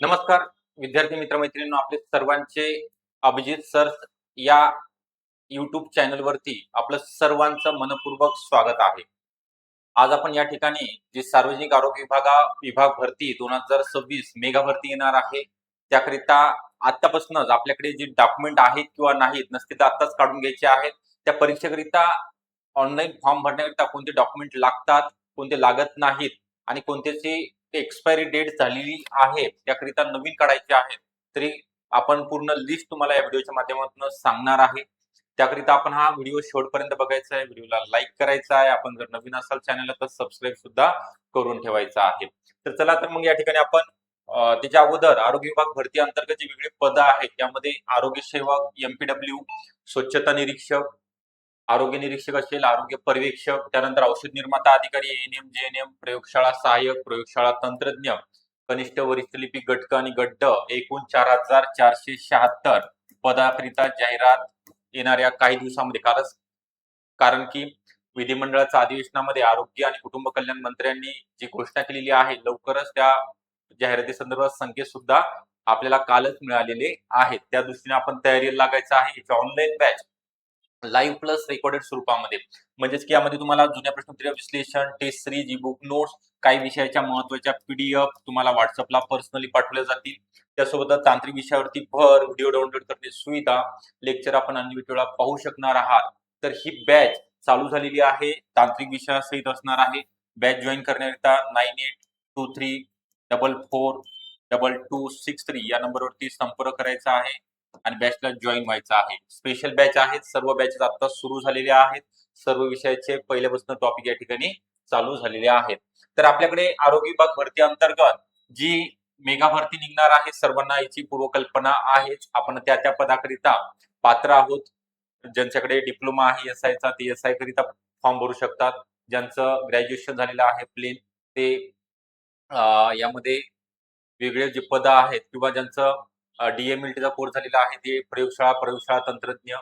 नमस्कार विद्यार्थी मित्रमैत्रिणींनो, आपले सर्वांचे अभिजित सर या YouTube चॅनलवरती आपलं सर्वांचं मनपूर्वक स्वागत आहे. आज आपण या ठिकाणी जी सार्वजनिक आरोग्य विभाग भरती 2026 मेगा भरती येणार आहे, त्याकरिता आतापासूनच आपल्याकडे जे डॉक्युमेंट आहेत किंवा नाहीत नसते तर आत्ताच काढून घ्यायचे आहेत. त्या परीक्षेकरिता ऑनलाईन फॉर्म भरण्याकरिता कोणते डॉक्युमेंट लागतात, कोणते लागत नाहीत आणि कोणत्याची एक्सपायरी डेट झालेली आहे त्याकरिता नवीन काढायचे आहेत, तरी आपण पूर्ण लिस्ट तुम्हाला या व्हिडिओच्या माध्यमातून सांगणार आहे. त्याकरिता आपण हा व्हिडिओ शेवटपर्यंत बघायचा आहे, व्हिडिओला लाईक करायचा आहे, आपण जर नवीन असाल चॅनलला तर सबस्क्राईब सुद्धा करून ठेवायचा आहे. तर चला तर मग या ठिकाणी आपण त्याच्या अगोदर आरोग्य विभाग भरती अंतर्गत जी वेगळी पदं आहेत त्यामध्ये आरोग्य सेवक, एमपीडब्ल्यू, स्वच्छता निरीक्षक, आरोग्य निरीक्षक असेल, आरोग्य पर्यवेक्षक, त्यानंतर औषध निर्माता अधिकारी, एएनएम, जेएनएम, प्रयोगशाळा सहाय्यक, प्रयोगशाळा तंत्रज्ञ, कनिष्ठ वरिष्ठ लिपिक गटक आणि गड्ड एकूण 4476 पदाकरिता जाहिरात येणाऱ्या काही दिवसांमध्ये. कारण की विधिमंडळाच्या अधिवेशनामध्ये आरोग्य आणि कुटुंब कल्याण मंत्र्यांनी जी घोषणा केलेली आहे, लवकरच त्या जाहिराती संदर्भात संकेत सुद्धा आपल्याला कालच मिळालेले आहेत. त्या दृष्टीने आपण तयारीला लागायचं आहे. Online batch live plus recorded स्वरूपामध्ये, म्हणजेच की यामध्ये तुम्हाला जुन्या प्रश्नोत्तर विश्लेषण, test series, e book notes, काही विषयाच्या महत्त्वाच्या पीडीएफ तुम्हाला व्हॉट्सअपला पर्सनली पाठवल्या जातील. त्यासोबतच तांत्रिक विषयावरती भर, व्हिडिओ डाउनलोड करण्याची सुविधा, लेक्चर आपण अनलिमिटेड वेळा पाहू शकणार आहात. तर ही बॅच चालू झालेली आहे, तांत्रिक विषयासहित असणार आहे. बॅच जॉईन करण्याकरिता 9823442263 या नंबरवरती संपर्क करायचा आहे आणि बॅचला जॉईन व्हायचं आहे. स्पेशल बॅच आहेत, सर्व बॅचेस आता सुरू झालेल्या आहेत. सर्व विषयाचे पहिल्यापासून टॉपिक या ठिकाणी चालू झालेले आहेत. तर आपल्याकडे आरोग्य विभाग भरती अंतर्गत जी मेगा भरती निघणार आहे, सर्वांना याची पूर्वकल्पना आहेच. आपण त्या त्या पदाकरिता पात्र आहोत. ज्यांच्याकडे डिप्लोमा आहे एसआयचा ते एसआय करिता फॉर्म भरू शकतात. ज्यांचं ग्रॅज्युएशन झालेलं आहे प्लेन ते यामध्ये वेगळे जे पद आहेत किंवा ज्यांचं डीएमएलटीचा कोर्स झालेला आहे ते प्रयोगशाळा तंत्रज्ञ,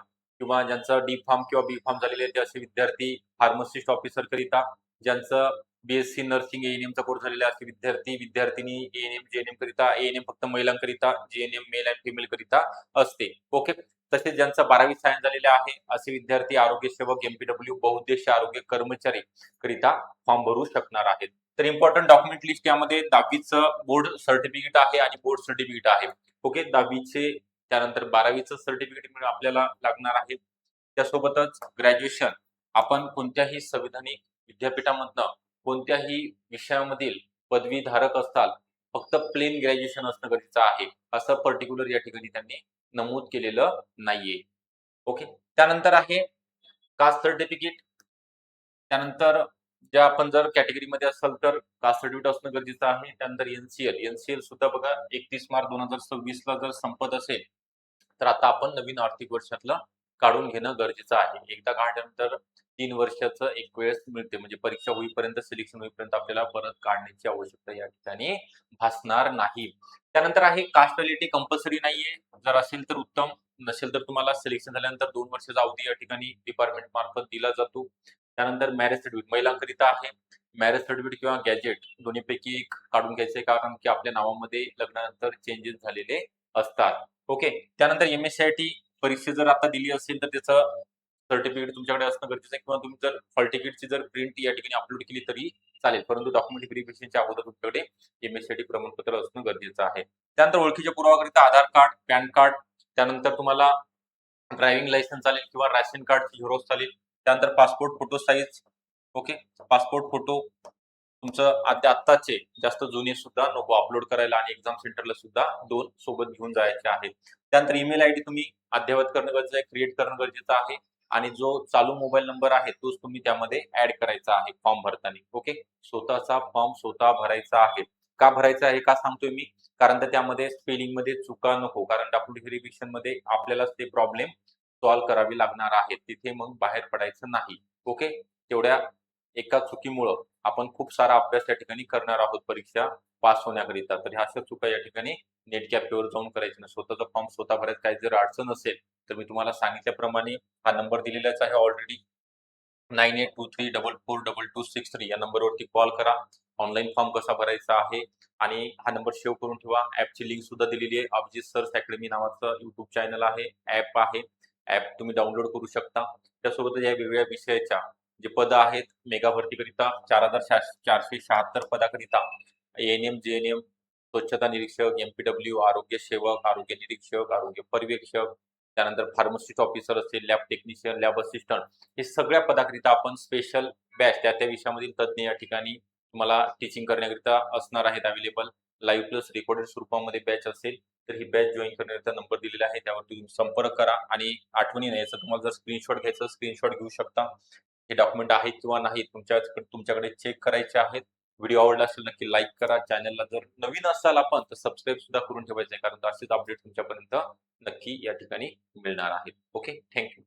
किंवा ज्यांचं डी फार्म किंवा बी फार्म झालेले ते असे विद्यार्थी फार्मसिस्ट ऑफिसर करिता, ज्यांचं बीएससी नर्सिंग एएनएमचा कोर्स झालेला असे विद्यार्थी एएनएम जेएनएम करिता, एएनएम फक्त महिलांकरिता, जेएनएम मेल अँड फिमेल करिता असते. ओके. तसेच ज्यांचं 12वी सायन्स झालेले आहे असे विद्यार्थी आरोग्य सेवक, एमपीडब्ल्यू, बहुउद्देशीय आरोग्य कर्मचारी करिता फॉर्म भरू शकणार आहेत. तर इम्पॉर्टंट डॉक्युमेंट लिस्ट यामध्ये 10वीचं बोर्ड सर्टिफिकेट आहे आणि बोर्ड सर्टिफिकेट आहे. ओके. 10वीचे त्यानंतर 12वीचं सर्टिफिकेट आपल्याला लागणार आहे. त्यासोबतच ग्रॅज्युएशन आपण कोणत्याही संविधानिक विद्यापीठामधनं कोणत्याही विषयामधील पदवीधारक असताल, फक्त प्लेन ग्रॅज्युएशन असणं गरजेचं आहे, असं पर्टिक्युलर या ठिकाणी त्यांनी नमूद केलेलं नाहीये. ओके. त्यानंतर आहे कास्ट सर्टिफिकेट. त्यानंतर ज्या आपण जर कॅटेगरीमध्ये असाल तर कास्ट सर्टिफिकेट असणं गरजेचं आहे. त्यानंतर एनसीएल सुद्धा बघा 31 मार्च 2026 ला जर संपत असेल तर आता आपण नवीन आर्थिक वर्षातलं काढून घेणं गरजेचं आहे. एकदा काढल्यानंतर 3 वर्षाचं एक वेळेस मिळते, म्हणजे परीक्षा होईपर्यंत, सिलेक्शन होईपर्यंत आपल्याला परत काढण्याची आवश्यकता या ठिकाणी भासणार नाही. त्यानंतर आहे कास्ट व्हॅलिडिटी कंपल्सरी नाहीये. जर असेल तर उत्तम, नसेल तर तुम्हाला सिलेक्शन झाल्यानंतर 2 वर्षाचा अवधी या ठिकाणी डिपार्टमेंट मार्फत दिला जातो. त्यानंतर मॅरेज सर्टिफिकेट महिलांकरिता आहे. मॅरेज सर्टिफिकेट किंवा गॅजेट दोन्हीपैकी एक काढून घ्यायचंय, कारण की आपल्या नावामध्ये लग्नानंतर चेंजेस झालेले असतात. ओके. त्यानंतर एमएससीआयटी परीक्षा जर आता दिली असेल तर त्याचं सर्टिफिकेट तुमच्याकडे असणं गरजेचं आहे, किंवा तुम्ही जर हॉल तिकीटची जर प्रिंट या ठिकाणी अपलोड केली तरी चालेल, परंतु डॉक्युमेंट व्हेरिफिकेशनच्या अगोदर तुमच्याकडे एमएससीआयटी प्रमाणपत्र असणं गरजेचं आहे. त्यानंतर ओळखीच्या पुरावाकरिता आधार कार्ड, पॅन कार्ड, त्यानंतर तुम्हाला ड्रायव्हिंग लायसन्स चालेल किंवा राशन कार्डची झेरॉक्स चालेल. त्यानंतर passport photo size. Okay. Passport photo तुमचं आत्ताचे, जास्त जुने सुद्धा नको अपलोड करायला, आणि एक्झाम सेंटरला सुद्धा 2 सोबत घेऊन जायचे आहेत. त्यानंतर ईमेल आयडी तुम्ही अद्ययावत करणं गरजेचं आहे, क्रिएट करणं गरजेचं आहे, आणि जो चालू मोबाईल नंबर आहे तोच तुम्ही त्यामध्ये ऍड करायचा आहे फॉर्म भरताना. ओके. स्वतःचा फॉर्म स्वतः भरायचा आहे. का भरायचा आहे का सांगतोय मी, कारण तर त्यामध्ये स्पेलिंग मध्ये चुका नको, कारण डॉक्युमेंट व्हेरिफिकेशन मध्ये आपल्यालाच ते प्रॉब्लेम सॉल्व्ह करावे लागणार आहेत, तिथे मग बाहेर पडायचं नाही. ओके. तेवढ्या एका चुकीमुळं आपण खूप सारा अभ्यास या ठिकाणी करणार आहोत परीक्षा पास होण्याकरिता. तर ह्या अशा चुका या ठिकाणी नेट कॅफेवर जाऊन करायची नाही. स्वतःचा फॉर्म स्वतः भरायचा. काही जर अडचण असेल तर मी तुम्हाला सांगितल्याप्रमाणे हा नंबर दिलेलाच आहे ऑलरेडी, 9823442263 या नंबरवरती कॉल करा. ऑनलाईन फॉर्म कसा भरायचा आहे आणि हा नंबर सेव्ह करून ठेवा. ॲपची लिंक सुद्धा दिलेली आहे. अभिजित सर्च अकॅडमी नावाचं YouTube चॅनल आहे, ॲप आहे. ॲप तुम्ही डाउनलोड करू शकता. त्यासोबतच या वेगवेगळ्या विषयाच्या जे पदं आहेत मेगा भरतीकरिता 4,476 पदाकरिता एएनएम, जेएनएम, स्वच्छता निरीक्षक, एमपीडब्ल्यू, आरोग्य सेवक, आरोग्य निरीक्षक, आरोग्य पर्यवेक्षक, त्यानंतर फार्मासिस्ट ऑफिसर असेल, लॅब टेक्निशियन, लॅब असिस्टंट, हे सगळ्या पदाकरिता आपण स्पेशल बॅच त्या विषयामधील तज्ञ या ठिकाणी तुम्हाला टीचिंग करण्याकरिता असणार आहेत अवेलेबल. लाईव्ह प्लस रेकॉर्डेड स्वरूपामध्ये बॅच असेल तर ही बॅच जॉईन करण्याचा नंबर दिलेला आहे, त्यावरती तुम्ही संपर्क करा. आणि आठवणीने याचा तुम्हाला जर स्क्रीनशॉट घ्यायचं स्क्रीनशॉट घेऊ शकता. हे डॉक्युमेंट आहेत किंवा नाहीत तुमच्याकडे चेक करायचे आहेत. व्हिडिओ आवडला असेल नक्की लाईक करा. चॅनलला जर नवीन असाल आपण तर सबस्क्राईब सुद्धा करून ठेवायचं आहे, कारण असेच अपडेट तुमच्यापर्यंत नक्की या ठिकाणी मिळणार आहेत. Okay, thank you.